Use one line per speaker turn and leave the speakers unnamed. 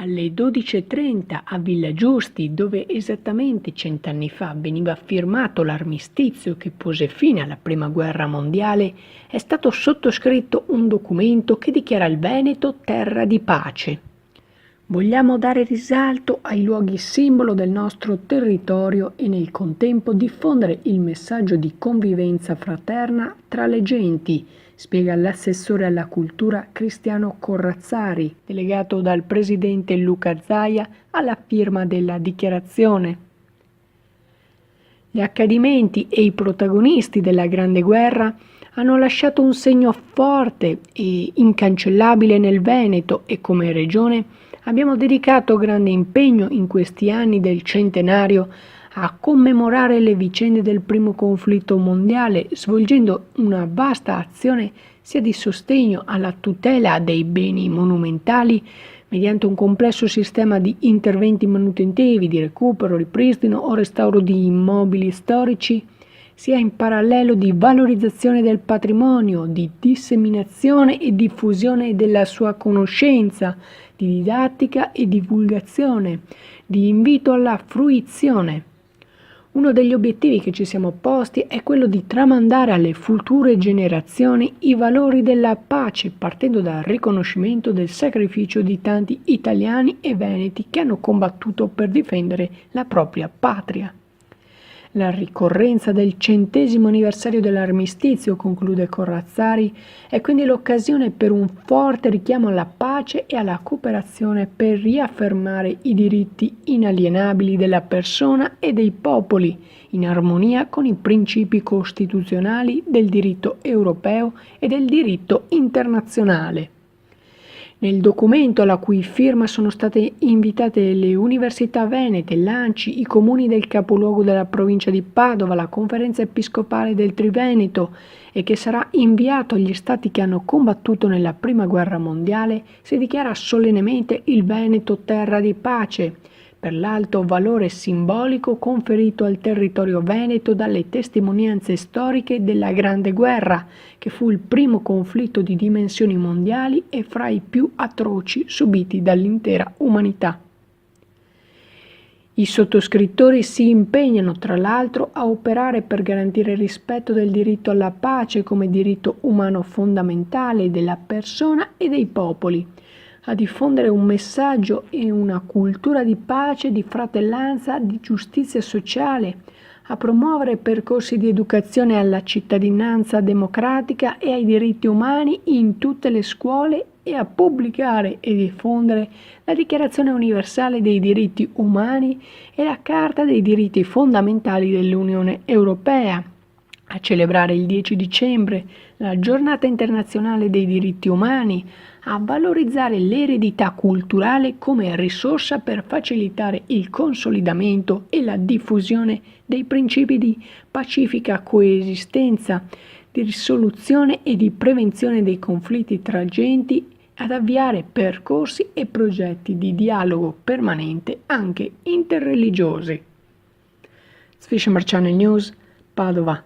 Alle 12:30 a Villa Giusti, dove esattamente 100 anni fa veniva firmato l'armistizio che pose fine alla Prima Guerra Mondiale, è stato sottoscritto un documento che dichiara il Veneto terra di pace. Vogliamo dare risalto ai luoghi simbolo del nostro territorio e nel contempo diffondere il messaggio di convivenza fraterna tra le genti, spiega l'assessore alla cultura Cristiano Corrazzari, delegato dal presidente Luca Zaia alla firma della dichiarazione. Gli accadimenti e i protagonisti della Grande Guerra hanno lasciato un segno forte e incancellabile nel Veneto e come regione abbiamo dedicato grande impegno in questi anni del centenario a commemorare le vicende del primo conflitto mondiale, svolgendo una vasta azione sia di sostegno alla tutela dei beni monumentali mediante un complesso sistema di interventi manutentivi, di recupero, ripristino o restauro di immobili storici, sia in parallelo di valorizzazione del patrimonio, di disseminazione e diffusione della sua conoscenza, di didattica e divulgazione, di invito alla fruizione. Uno degli obiettivi che ci siamo posti è quello di tramandare alle future generazioni i valori della pace, partendo dal riconoscimento del sacrificio di tanti italiani e veneti che hanno combattuto per difendere la propria patria. La ricorrenza del 100° anniversario dell'armistizio, conclude Corrazzari, è quindi l'occasione per un forte richiamo alla pace e alla cooperazione per riaffermare i diritti inalienabili della persona e dei popoli, in armonia con i principi costituzionali del diritto europeo e del diritto internazionale. Nel documento alla cui firma sono state invitate le università venete, l'ANCI, i comuni del capoluogo della provincia di Padova, la Conferenza Episcopale del Triveneto e che sarà inviato agli stati che hanno combattuto nella Prima Guerra Mondiale, si dichiara solennemente il Veneto terra di pace, per l'alto valore simbolico conferito al territorio veneto dalle testimonianze storiche della Grande Guerra, che fu il primo conflitto di dimensioni mondiali e fra i più atroci subiti dall'intera umanità. I sottoscrittori si impegnano, tra l'altro, a operare per garantire il rispetto del diritto alla pace come diritto umano fondamentale della persona e dei popoli, a diffondere un messaggio e una cultura di pace, di fratellanza, di giustizia sociale, a promuovere percorsi di educazione alla cittadinanza democratica e ai diritti umani in tutte le scuole e a pubblicare e diffondere la Dichiarazione universale dei diritti umani e la Carta dei diritti fondamentali dell'Unione Europea, a celebrare il 10 dicembre la Giornata internazionale dei diritti umani, a valorizzare l'eredità culturale come risorsa per facilitare il consolidamento e la diffusione dei principi di pacifica coesistenza, di risoluzione e di prevenzione dei conflitti tra genti, ad avviare percorsi e progetti di dialogo permanente anche interreligiosi. Sfiscia Marciano News, Padova.